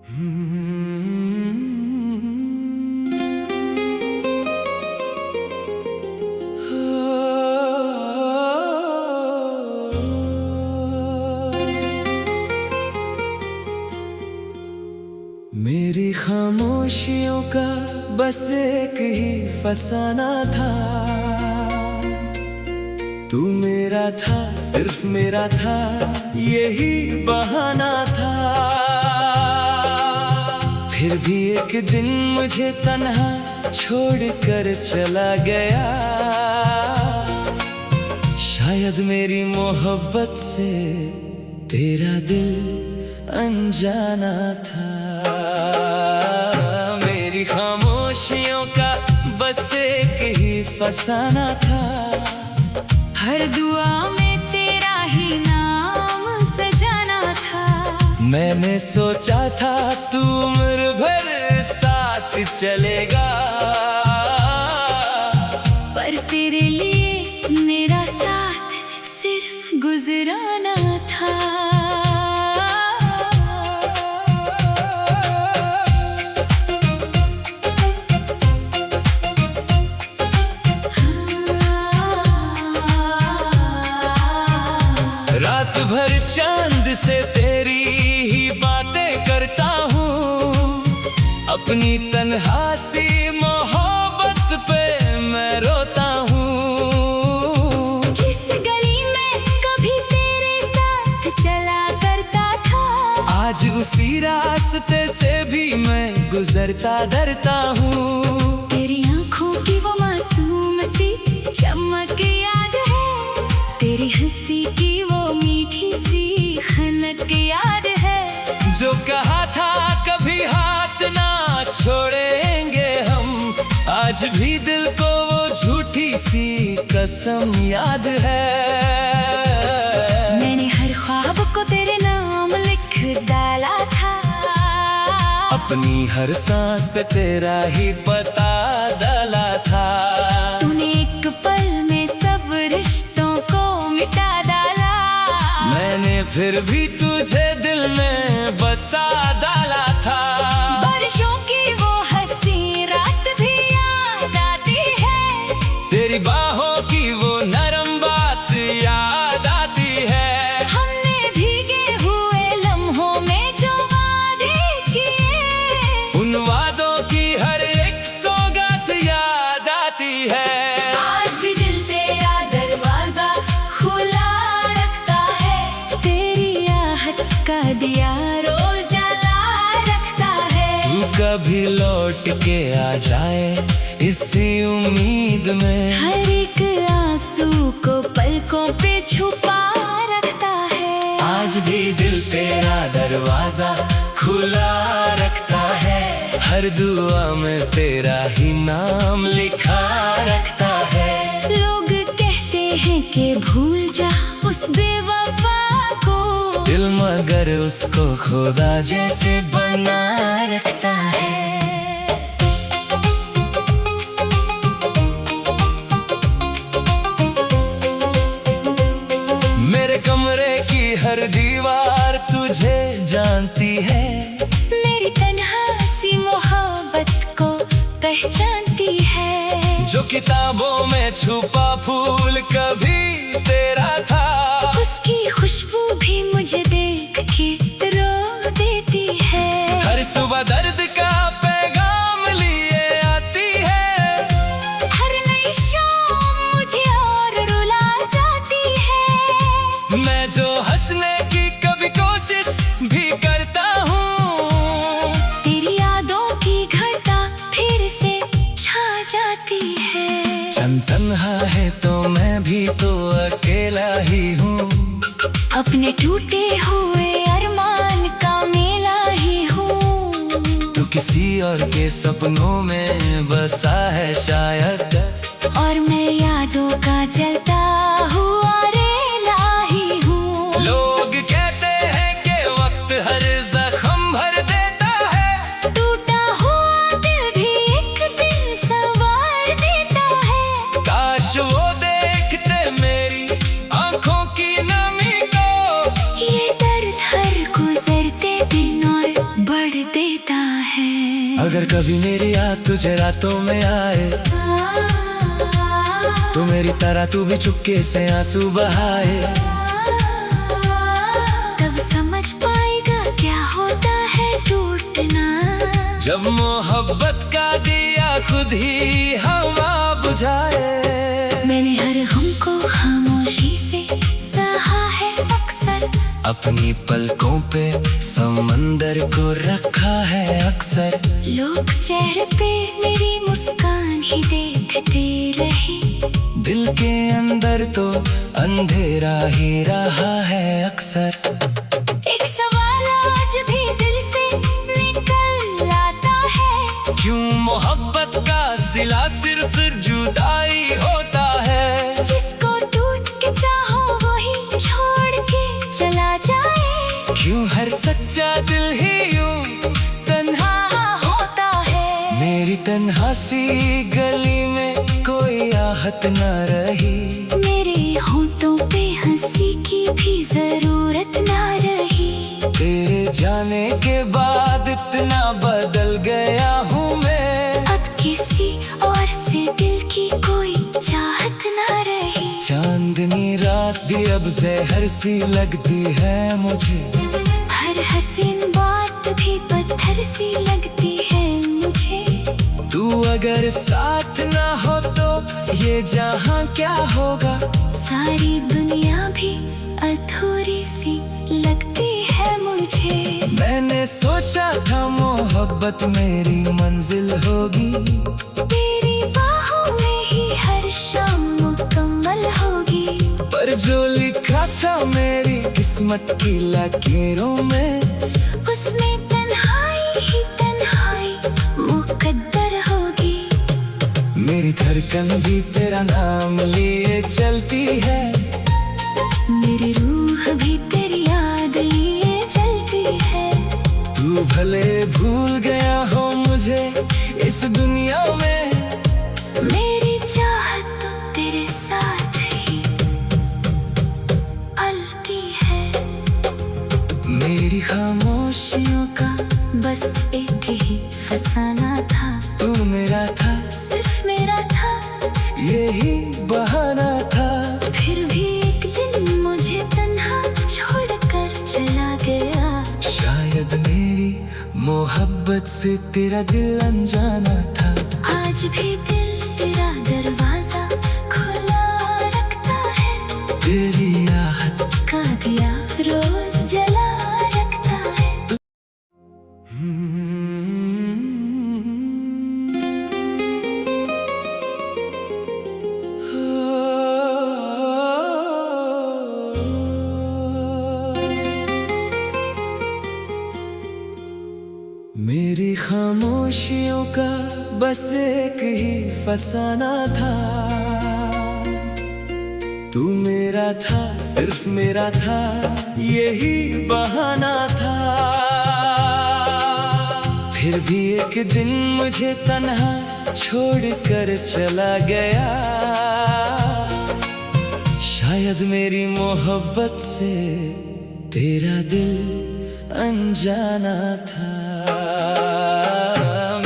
मेरी खामोशियों का बस एक ही फसाना था। तू मेरा था, सिर्फ मेरा था, यही बहाना था। फिर भी एक दिन मुझे तन्हा छोड़कर चला गया। शायद मेरी मोहब्बत से तेरा दिल अनजाना था। मेरी खामोशियों का बस एक ही फसाना था। हर दुआ में तेरा ही नाम सजाना था। मैंने सोचा था तू उम्र भर साथ चलेगा, पर तेरे लिए मेरा साथ सिर्फ गुजराना था। रात भर चांद से तेरी ही बातें करता हूँ। अपनी तन्हासी मोहब्बत पे मैं रोता हूँ। जिस गली में कभी तेरे साथ चला करता था, आज उसी रास्ते से भी मैं गुजरता डरता हूँ। तेरी आंखों की वो मासूम सी चमक याद है, तेरी हंसी की वो मीठी सी खनक याद है। जो कहा था कभी हाथ ना छोड़ेंगे हम, आज भी दिल को वो झूठी सी कसम याद है। मैंने हर ख्वाब को तेरे नाम लिख डाला था। अपनी हर सांस पे तेरा ही पता डाला था। तूने एक पल में सब रिश्तों को मिटा डाला। मैंने फिर भी तुझे दिल में बसा डाला था। बारिशों की वो हंसी रात भी याद आती है, तेरी बाहों की वो नरम बात याद आती है। हमने भीगे हुए लम्हों में जो वादे किए, उन वादों की हर एक सौगात याद आती है। आज भी दिल तेरा दरवाजा खुला रखता है। तेरी आहट का दिया रोज जला रखता है। तू कभी लौट के आ जाए इसी उम्मीद में, हर एक आंसू को पलकों पे छुपा रखता है। आज भी दिल तेरा दरवाजा खुला रखता है। हर दुआ में तेरा ही नाम लिखा रखता है। लोग कहते हैं कि भूल जा उस बेवफा को, दिल मगर उसको खुदा जैसे बना रखता है। मेरे कमरे की हर दीवार तुझे जानती है। मेरी तन्हासी मोहब्बत को पहचानती है। जो किताबों में छुपा फूल कभी तेरा था, उसकी खुशबू भी मुझे देख के रो देती है। हर सुबह दर्द का पैगाम लिए आती है। हर नई शाम मुझे और रुला जाती है। मैं जो हंसने की कभी कोशिश भी करता हूँ, तेरी यादों की घटा फिर से छा जाती है। चंद तन्हा है तो मैं भी तो अकेला ही हूँ। अपने टूटे हुए अरमान का मेला ही हूँ। तू किसी और के सपनों में बसा है शायद, और मैं यादों का जलता हुआ रेला ही हूँ। लोग कहते हैं कि वक्त हर जख्म भर देता है। टूटा हुआ दिल भी एक दिन संवार देता है। काश वो देखते मेरी आंखों की नमी को, ये दर्द हर गुजरते दिन और बढ़ दे अगर कभी मेरी याद तुझे रातों में आए तो मेरी तरह तू भी चुपके से आंसू बहाए। तब समझ पाएगा क्या होता है टूटना, जब मोहब्बत का दिया खुद ही हवा बुझाए। मैंने हर गम को खामोशी से सहा है अक्सर, अपनी पलकों पे समंदर को रखा है अक्सर। लोग चेहरे पे मेरी मुस्कान ही देखते रहे, दिल के अंदर तो अंधेरा ही रहा है अक्सर। एक सवाल आज भी दिल से निकल आता है, क्यों मोहब्बत का सिला सिर्फ जुदाई होता है। जिसको टूट के चाहो वही छोड़ के चला जाए, क्यों हर सच्चा दिल ही यूं तन्हा होता है। मेरी तन्हा सी गली में कोई आहट न रही, मेरे होठों पे हंसी की भी जरूरत ना रही। तेरे जाने के बाद इतना बदल गया हूँ मैं, अब किसी और से दिल की कोई चाहत ना रही। चांदनी रात भी अब जहर सी लगती है मुझे, हर हसीन बात भी पत्थर सी लगती है मुझे। तू अगर साथ ना हो तो ये जहां क्या होगा। सारी दुनिया भी अधूरी सी लगती है मुझे। मैंने सोचा था मोहब्बत मेरी मंजिल होगी, तेरी बाहों में ही हर शाम मुकम्मल होगी। पर जो लिखा था मेरी किस्मत की लकीरों में, उसमें तन्हाई ही तन्हाई मुकद्दर होगी। मेरी धड़कन भी तेरा नाम लिए चलती है, मेरी रूह भी तेरी याद लिए चलती है। तू भले भूल गया हो मुझे इस दुनिया में, मेरी चाहत तो तेरे साथ ही पलती है। मेरी खामोशियों का बस एक ही फसाना था, तू मेरा था सिर्फ मेरा था, यही बहाना था। फिर भी एक दिन मुझे तन्हा छोड़कर चला गया। शायद मेरी मोहब्बत से तेरा दिल अनजाना था। आज भी दिल तेरा दरवाजा खुला रखता है, तेरी आहट का दिया रोज जला रखता है। मेरी खामोशियों का बस एक ही फसाना था, तू मेरा था सिर्फ मेरा था, यही बहाना था। फिर भी एक दिन मुझे तन्हा छोड़कर चला गया। शायद मेरी मोहब्बत से तेरा दिल अनजाना था।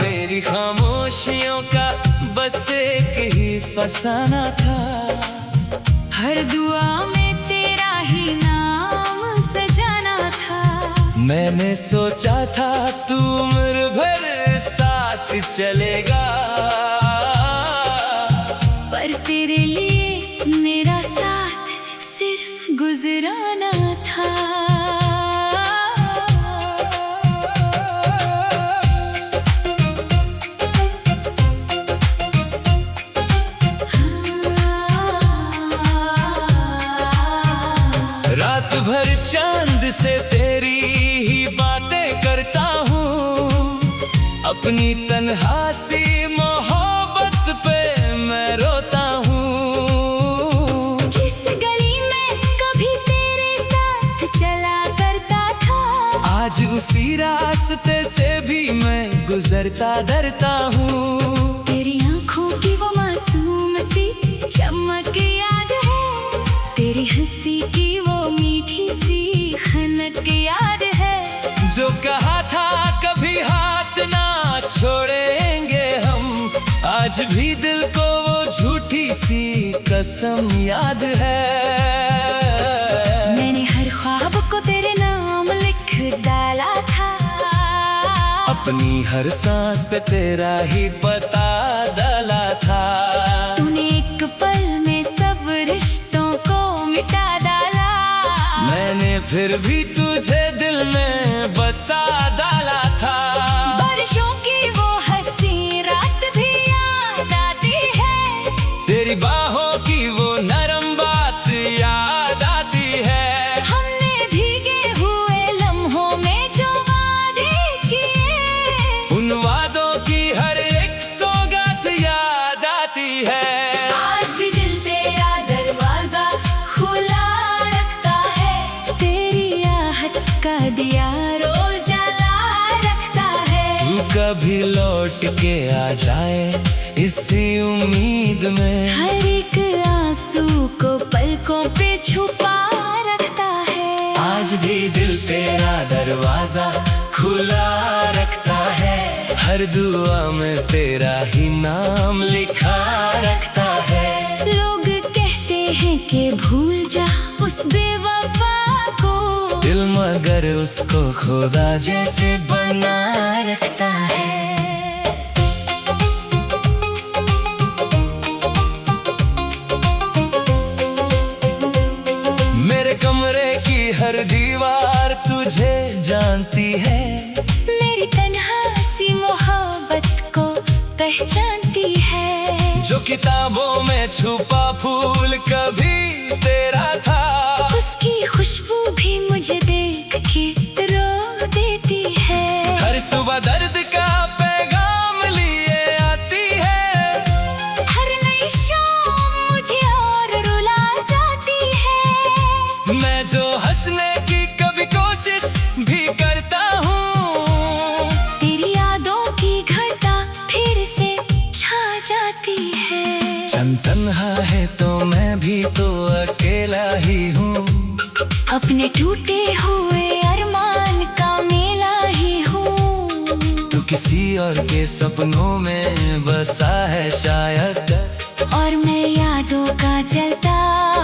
मेरी खामोशियों का बस एक ही फसाना था, हर दुआ में तेरा ही नाम सजाना था। मैंने सोचा था तू उम्र भर साथ चलेगा, पर तेरे लिए मेरा साथ सिर्फ गुजराना था। रात भर चांद से तेरी ही बातें करता हूँ, अपनी तन्हासी मोहब्बत पे मैं रोता हूँ। जिस गली में कभी तेरे साथ चला करता था, आज उसी रास्ते से भी मैं गुजरता डरता हूँ। तेरी आंखों की वो मासूम सी चमक याद है, तेरी हंसी की वो मीठी सी खनक याद है। जो कहा था कभी हाथ ना छोड़ेंगे हम। आज भी दिल को वो झूठी सी कसम याद है। मैंने हर ख्वाब को तेरे नाम लिख डाला था। अपनी हर सांस पे तेरा ही पता डाला था। तूने एक पल में सब रिश्तों को मिटा डाला। मैंने फिर भी तुझे दिल में बसा डाला था। बारिशों की वो हंसी रात भी याद आती है। तेरी बाहों की वो नरम बात याद आती है। हमने भीगे हुए लम्हों में जो वादे किए, उन वादों की हर एक सौगात याद आती है। आज भी दिल तेरा दरवाजा खुला रखता है। तेरी आहट का दिया रोज जला रखता है। तू कभी लौट के आ जाए इसी उम्मीद में। हर एक आंसू को पलकों पे छुपा रखता है। आज भी दिल तेरा दरवाजा खुला रखता है। हर दुआ में तेरा ही नाम लिखा रखता है। लोग कहते हैं कि भूल जा उस बेवफा को, दिल मगर उसको खुदा जैसे बना रखता है। मेरे कमरे की हर दीवार तुझे जानती है। मेरी तन्हा सी मोहब्बत को पहचानती है। जो किताबों में छुपा फूल कभी तेरा था। उसकी खुशबू भी मुझे देख के रो देती है। हर सुबह दर्द का पैगाम लिए आती है। हर नई शाम मुझे और रुला जाती है। मैं जो हंसने की कभी कोशिश भी करता हूँ, तेरी यादों की घटा फिर से छा जाती है। चंद तन्हा है तो मैं भी तो अकेला ही हूँ। अपने टूटे हुए अरमान का मेला ही हूँ। तू किसी और के सपनों में बसा है शायद। और मैं यादों का जलता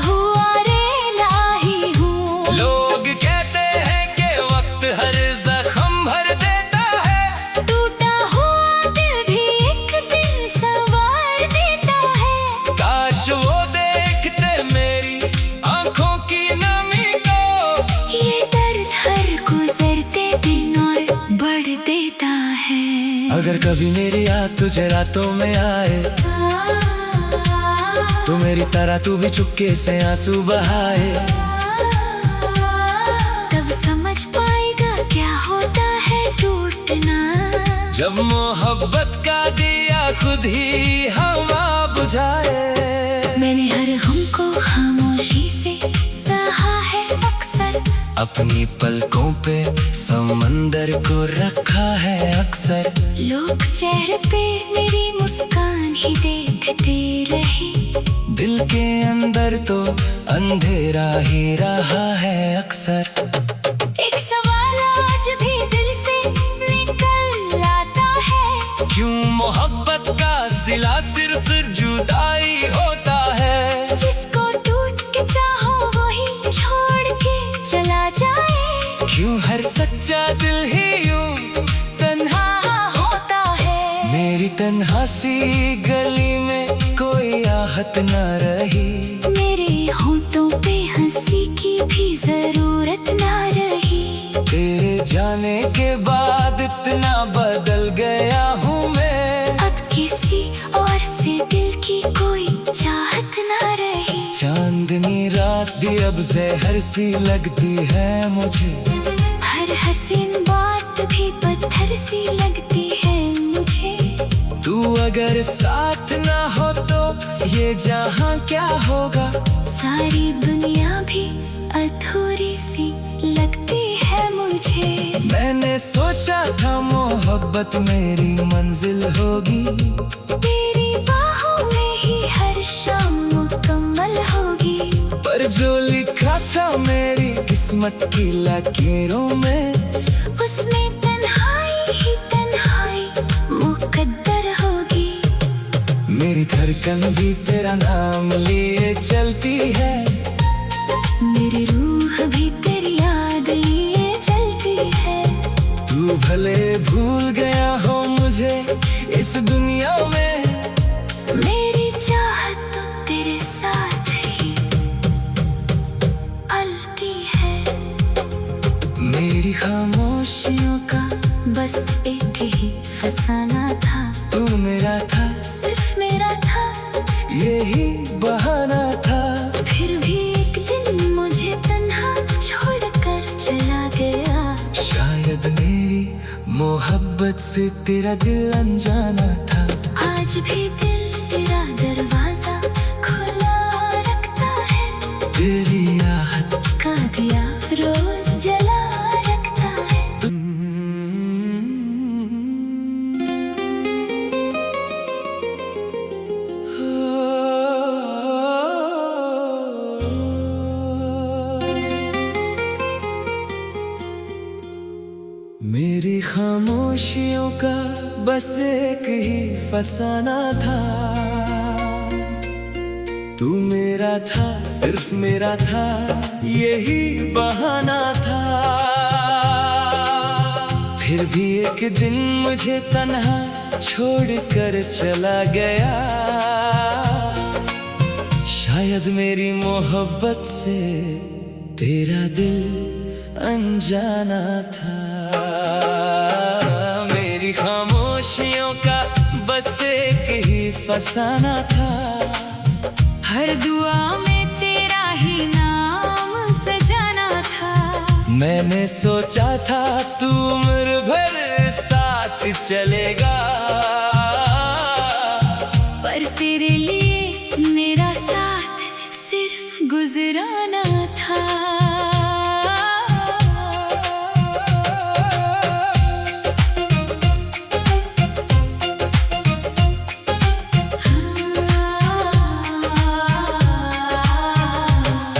हुआ रेला ही हूँ। लोग कहते हैं कि वक्त हर जख्म भर देता है। टूटा हुआ दिल भी एक दिन संवार देता है। काश वो देखते मेरी आंखों की नमी को। ये दर्द हर गुजरते दिन और बढ़ देता है। अगर कभी मेरी याद तुझे रातों में आए, तो मेरी तरह तू भी चुपके से आंसू बहाए। तब समझ पाएगा क्या होता है टूटना। जब मोहब्बत का दिया खुद ही हवा बुझाए। मैंने हर गम को खामोशी से सहा है अक्सर। अपनी पलकों पे समंदर को रखा है अक्सर। लोग चेहरे पे मेरी मुस्कान ही देखते रहे। दिल के अंदर तो अंधेरा ही रहा है अक्सर। एक सवाल आज भी दिल से निकल आता है। क्यों मोहब्बत का सिला सिर्फ जुदाई होता है। जिसको टूट के चाहो वही छोड़ के चला जाए। क्यों हर सच्चा दिल ही यूं तन्हा होता है। मेरी तन्हा सी गली में कोई आहट न रही। मेरे होठों पे हंसी की भी जरूरत ना रही। तेरे जाने के बाद इतना बदल गया हूँ मैं। अब किसी और से दिल की कोई चाहत ना रही। चांदनी रात भी अब जहर सी लगती है मुझे। हर हसीन बात भी पत्थर सी लगती है मुझे। तू अगर साथ ना हो तो ये जहां क्या होगा। सारी दुनिया भी अधूरी सी लगती है मुझे। मैंने सोचा था मोहब्बत मेरी मंजिल होगी। तेरी बाहों में ही हर शाम मुकम्मल होगी। पर जो लिखा था मेरी किस्मत की लकीरों में, उसमें तन्हाई ही तन्हाई धड़कन भी तेरा नाम लिए चलती है। मेरी रूह भी तेरी याद लिए चलती है। तू भले भूल गया हो मुझे इस दुनिया में, मेरी चाहत तो तेरे साथ ही पलती है। मेरी खामोशियों का बस एक ही फसाना था। तू मेरा था, सिर्फ मेरा था, यही बहाना था। फिर भी एक दिन मुझे तन्हा छोड़कर चला गया। शायद मेरी मोहब्बत से तेरा दिल अनजाना था। आज भी दिल तेरा दरवाजा खुला रखता है। तेरी आहट का दिया रोज जला रखता है। मेरी खामोशियों का बस एक ही फसाना था। तू मेरा था, सिर्फ मेरा था, यही बहाना था। फिर भी एक दिन मुझे तन्हा छोड़कर चला गया। शायद मेरी मोहब्बत से तेरा दिल अनजाना था। मेरी खामोशियों का बस एक ही फसाना था। हर दुआ में तेरा ही नाम सजाना था। मैंने सोचा था तू उम्र भर साथ चलेगा, पर तेरे लिए मेरा साथ सिर्फ गुजराना था।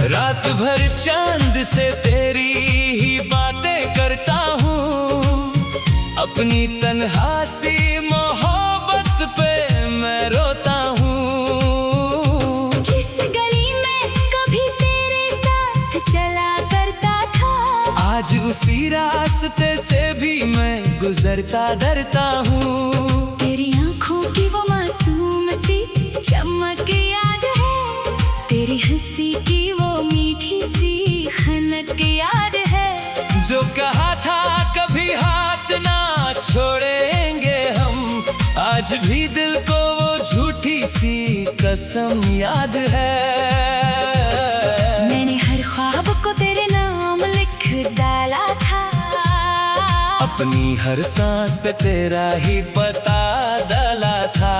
रात भर चांद से तेरी ही बातें करता हूँ। अपनी तन्हासी मोहब्बत पे मैं रोता हूँ। जिस गली में कभी तेरे साथ चला करता था, आज उसी रास्ते से भी मैं गुजरता डरता हूँ। तेरी आंखों की वो मासूम सी चमक याद है। तेरी हंसी की वो मीठी सी खनक याद है। जो कहा था कभी हाथ ना छोड़ेंगे हम, आज भी दिल को वो झूठी सी कसम याद है। मैंने हर ख्वाब को तेरे नाम लिख डाला था। अपनी हर सांस पे तेरा ही पता डाला था।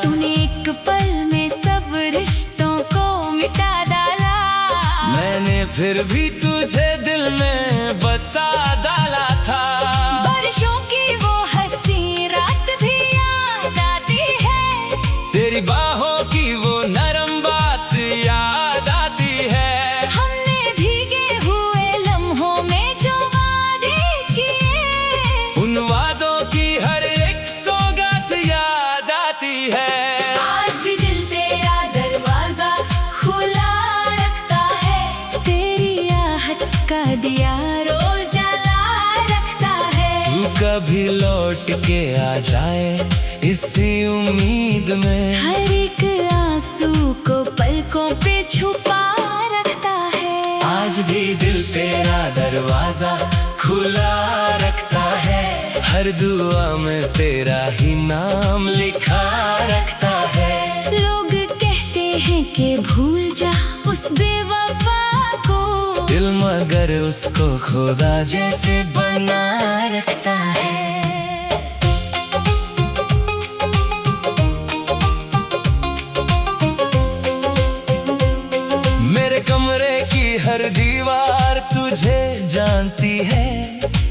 तूने एक पल में सब रिश्तों को मिटा डाला। मैंने फिर भी तुझे दिल में बसा डाला था। बारिशों की वो हंसी रात भी याद आती है। तेरी बाहों की वो नरम बात याद आती है। हमने भीगे हुए लम्हों में जो वादे किए, उन वादों की हर एक सौगात याद आती है। आज भी दिल तेरा दरवाजा खुला रखता है। तेरी आहट का दिया रोज जला रखता है। तू कभी लौट के आ जाए इसी उम्मीद में, हर एक आंसू को पलकों पे छुपा रखता है। आज भी दिल तेरा दरवाजा खुला रखता है। हर दुआ में तेरा ही नाम लिखा रखता है। लोग कहते हैं कि भूल जा उस बेवफा को, दिल मगर उसको खुदा जैसे बना रखता है। मेरे कमरे की हर दीवार तुझे जानती है।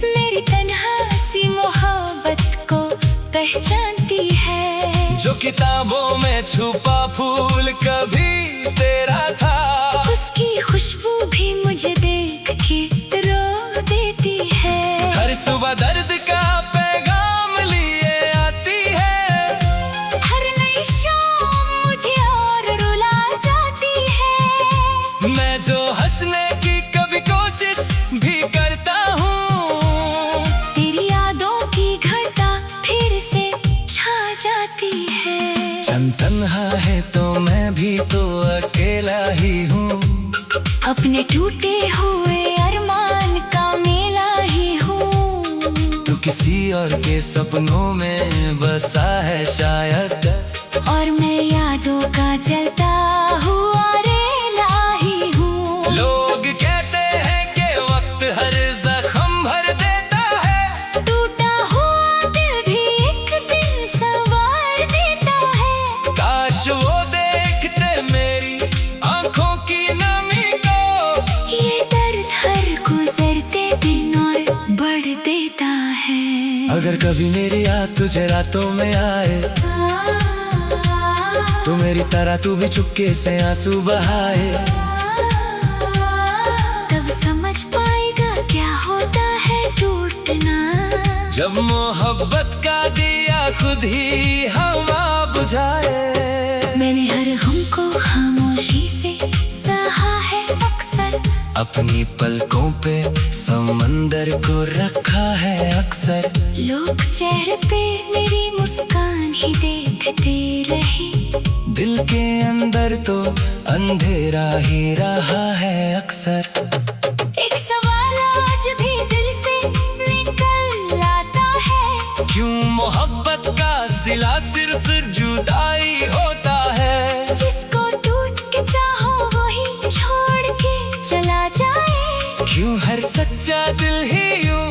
मेरी तन्हासी मोहब्बत को पहचानती है। जो किताबों में छुपा फूल कभी तेरा था, उसकी खुशबू भी मुझे देख के रो देती है। हर सुबह दर्द का पैगाम लिए आती है। हर नई शाम मुझे अपने टूटे हुए अरमान का मेला ही हूँ। तू किसी और के सपनों में बसा है शायद, और मैं यादों का जलता हुआ रेला ही हूँ। लोग कहते हैं कि वक्त हर जख्म भर देता है, टूटा हुआ दिल भी एक दिन संवार देता है। काश वो देखते मेरी आंखों की नमी को, ये दर्द हर गुजरते दिन और बढ़ देता है। अगर कभी मेरी याद तुझे रातों में आए, तो मेरी तरह तू भी चुपके से आंसू बहाए। तब समझ पाएगा क्या होता है टूटना, जब मोहब्बत का दिया खुद ही हवा बुझाए। मैंने हर गम को खामोशी से सहा है अक्सर, अपनी पलकों पे समंदर को रखा है अक्सर। लोग चेहरे पे मेरी मुस्कान ही देखते रहे, दिल के अंदर तो अंधेरा ही रहा है अक्सर। एक सवाल आज भी दिल से निकल आता है, क्यों मोहब्बत का सिला सिर्फ जुदाई होता है। जिसको टूट के चाहो वही छोड़ के चला जाए, क्यों हर सच्चा दिल ही यूं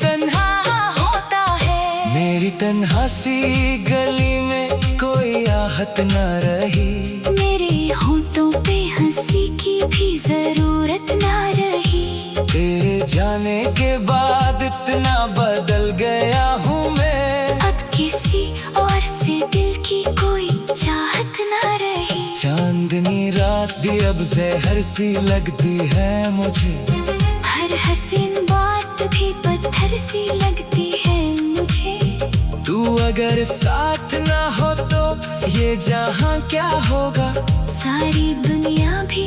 तन्हा होता है। मेरी तन्हा सी गली में कोई आहट न रही, मेरे होठों पे हंसी की भी जरूरत ना रही। तेरे जाने के बाद इतना बदल गया हूँ मैं, अब किसी और से दिल की कोई चाहत ना रही। चांदनी रात भी अब जहर सी लगती है मुझे, हर हसीन बात भी पत्थर सी लगती है मुझे। तू अगर साथ ना हो तो ये जहां क्या होगा, सारी दुनिया भी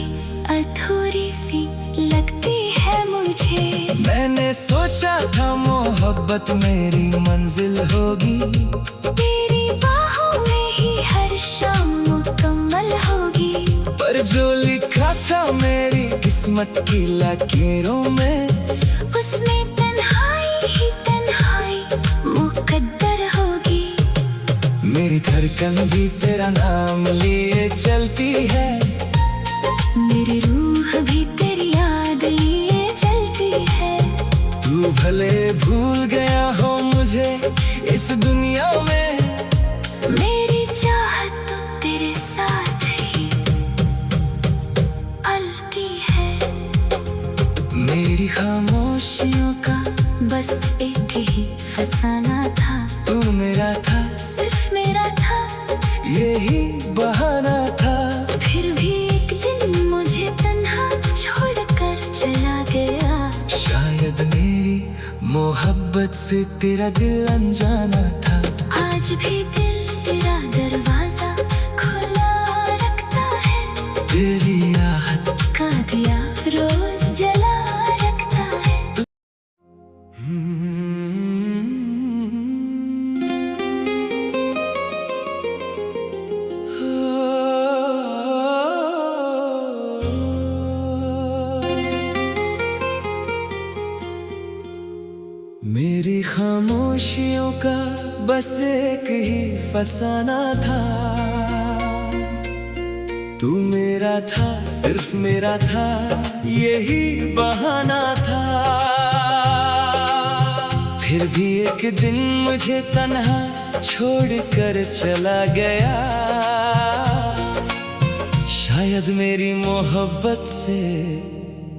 अधूरी सी लगती है मुझे। मैंने सोचा था मोहब्बत मेरी मंजिल होगी, तेरी बाहों में ही हर शाम मुकम्मल होगी। पर जो लिखा था मेरी किस्मत की लकीरों में, उसमें तन्हाई ही तन्हाई मुकद्दर होगी। मेरी धड़कन भी तेरा नाम लिए चलती है, मेरी रूह भी तेरी याद लिए चलती है। तू भले भूल गया हो मुझे इस दुनिया में, मेरी चाहत तो तेरे साथ ही पलती है। मेरी खामोशियों का बस एक ही फसाना था, तू मेरा था सिर्फ मेरा था, यही बहाना था। फिर भी एक दिन मुझे तन्हा छोड़कर चला गया। शायद मेरी मोहब्बत से तेरा दिल अनजाना था। आज भी दिल तेरा दरवाजा खुला रखता है, तेरी आहट का दिया रोज जला रखता है। मेरी खामोशियों का बस एक ही फसाना था, तू मेरा था सिर्फ मेरा था, यही बहाना था। फिर भी एक दिन मुझे तन्हा छोड़कर चला गया। शायद मेरी मोहब्बत से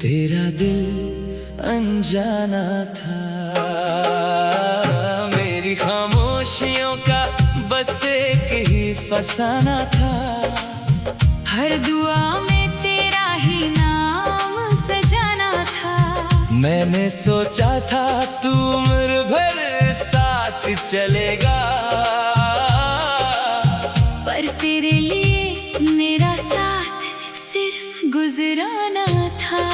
तेरा दिल अनजाना था। मेरी खामोशियों का बस एक ही फसाना था, हर दुआ में तेरा ही नाम सजाना था। मैंने सोचा था तू उम्र भर साथ चलेगा, पर तेरे लिए मेरा साथ सिर्फ गुजराना था।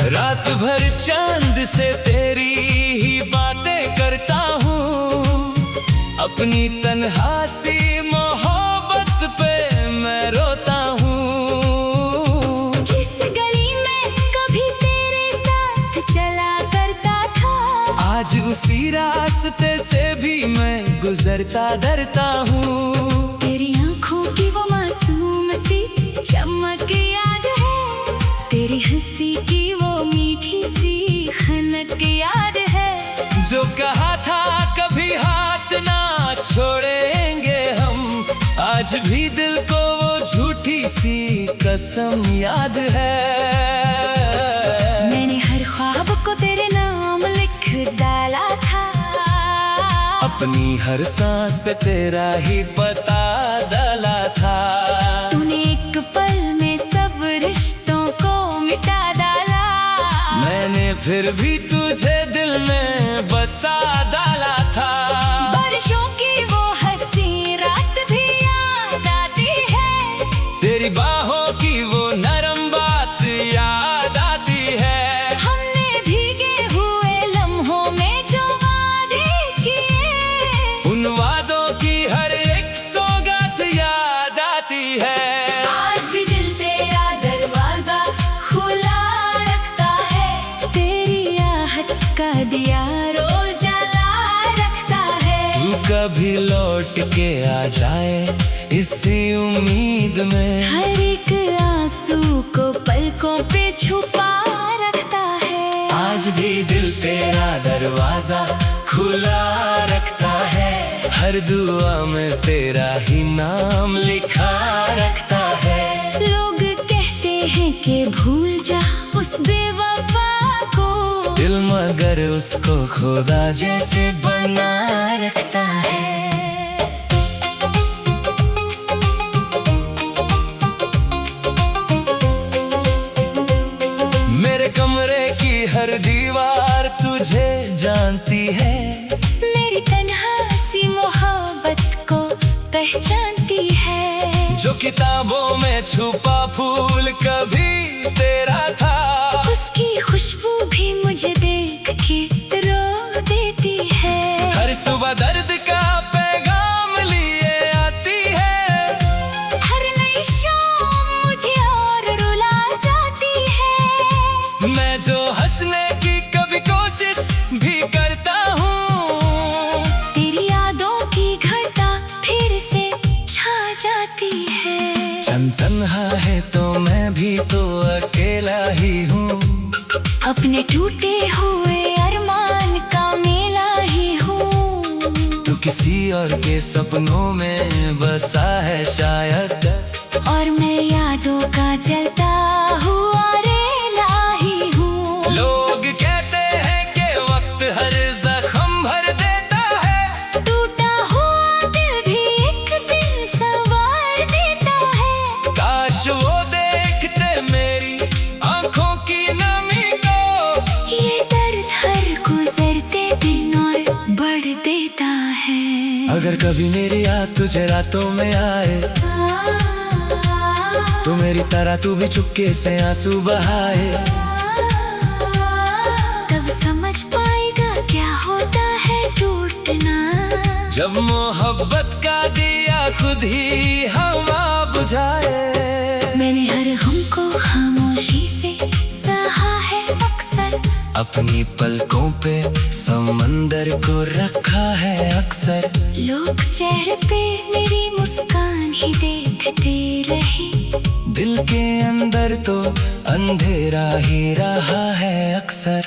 रात भर चांद से तेरी ही बातें करता हूँ। अपनी तन्हासी मोहब्बत पे मैं रोता हूँ। जिस गली में कभी तेरे साथ चला करता था, आज उसी रास्ते से भी मैं गुजरता डरता हूँ। तेरी आंखों की वो मासूम सी चमक याद है, तेरी हंसी की वो मीठी सी खनक याद है। जो कहा था कभी हाथ ना छोड़ेंगे हम, आज भी दिल को वो झूठी सी कसम याद है। मैंने हर ख्वाब को तेरे नाम लिख डाला था, अपनी हर सांस पे तेरा ही पता डाला था। तूने एक पल में सब रिश्तों को मिटा डाला, मैंने फिर भी तुझे दिल में बसा डाला था। बारिशों की वो हंसी रात भी याद आती है, तेरी बाहों की वो नरम बात याद आती है। हमने भीगे हुए लम्हों में जो वादे किए, उन वादों की हर एक सौगात याद आती है। आज भी दिल तेरा दरवाजा खुला रखता है, तेरी आहट का दिया रोज जला रखता है। तू कभी लौट के आ जाए इसी उम्मीद में, हर एक आंसू को पलकों पे छुपा रखता है। आज भी दिल तेरा दरवाजा खुला रखता है, हर दुआ में तेरा ही नाम लिखा रखता है। लोग कहते हैं कि भूल जा उस बेवफा को, दिल मगर उसको खुदा जैसे बना रखता है। मेरे कमरे की हर दीवार तुझे जानती है, मेरी तन्हासी मोहब्बत को पहचानती है। जो किताबों में छुपा फूल कभी तेरा था, उसकी खुशबू भी मुझे देख के रो देती है। हर सुबह दर्द का पैगाम लिए आती है, हर नई शाम मुझे और रुला जाती है। मैं जो हंसने की कभी कोशिश भी करता हूँ, तेरी यादों की घटा फिर से छा जाती है। चंद तन्हा है तो मैं भी तो अकेला ही हूँ, अपने टूटे हुए अरमान का मेला ही हूँ। तू किसी और के सपनों में बसा है शायद, और मैं यादों का जलता हुआ रेला ही हूँ। लोग कहते हैं कि वक्त हर जख्म भर देता है, टूटा हुआ दिल भी एक दिन संवार देता है। काश वो देखते मेरी आंखों की नमी को, ये दर्द हर गुजरते दिन और बढ़ देता है। अगर कभी मेरी याद तुझे रातों में आए, तो मेरी तरह तू भी चुपके से आंसू बहाए। तब समझ पाएगा क्या होता है टूटना, जब मोहब्बत का दिया खुद ही हवा बुझाए। मैंने हर गम को खामोशी से सहा है अक्सर, अपनी पलकों पे समंदर को रखा है अक्सर। लोग चेहरे पे मेरी मुस्कान ही देखते रहे, दिल के अंदर तो अंधेरा ही रहा है अक्सर।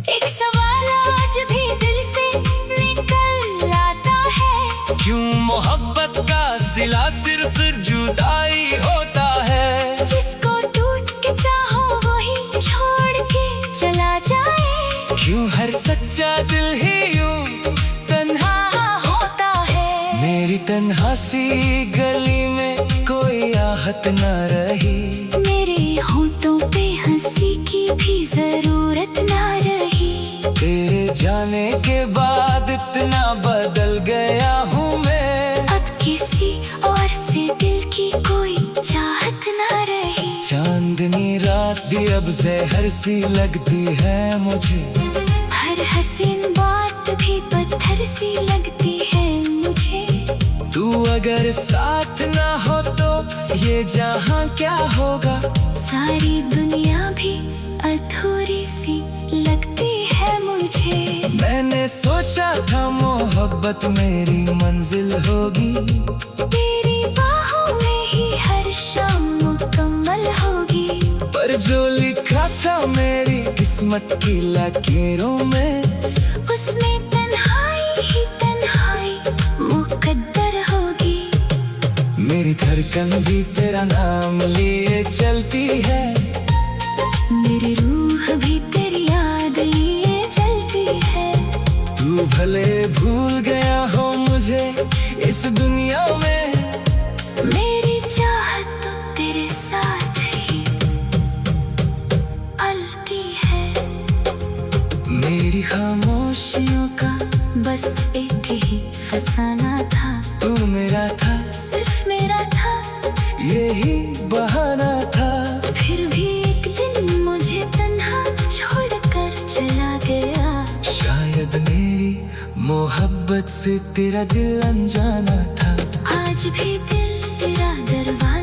एक सवाल आज भी दिल से निकल आता है, क्यों मोहब्बत का सिला सिर्फ जुदाई होता है। जिसको टूट के चाहो वही छोड़ के चला जाए, क्यों हर सच्चा दिल ही यूं तन्हा होता है। मेरी तन्हासी गली में कोई आहत न रही, मेरे होठों पे हंसी की भी जरूरत ना रही। तेरे जाने के बाद इतना बदल गया हूँ मैं, अब किसी और से दिल की कोई चाहत ना रही। चांदनी रात भी जब जहर सी लगती है मुझे, हर हसीन बात भी पत्थर सी लगती है मुझे। तू अगर साथ ना हो तो ये जहां क्या होगा, सारी दुनिया भी अधूरी सी लगती है मुझे। मैंने सोचा था मोहब्बत मेरी मंजिल होगी, तेरी बाहों में ही हर शाम मुकम्मल होगी। पर जो लिखा था मेरी किस्मत की लकीरों में, उसमें तन्हाई ही तन्हाई मुकद्दर होगी। मेरी धड़कन भी तेरा नाम लिए चलती है, मेरी रूह भी तेरी याद लिए चलती है। तू भले भूल गया हो मुझे इस दुनिया में, मेरी चाहत तो तेरे साथ ही पलती है। मेरी खामोशियों का बस एक ही फसाना था, तू मेरा था, सिर्फ मेरा था, यही बहाना था। फिर भी एक दिन मुझे तन्हा छोड़कर चला गया। शायद मेरी मोहब्बत से तेरा दिल अनजाना था। आज भी दिल तेरा दरवाजा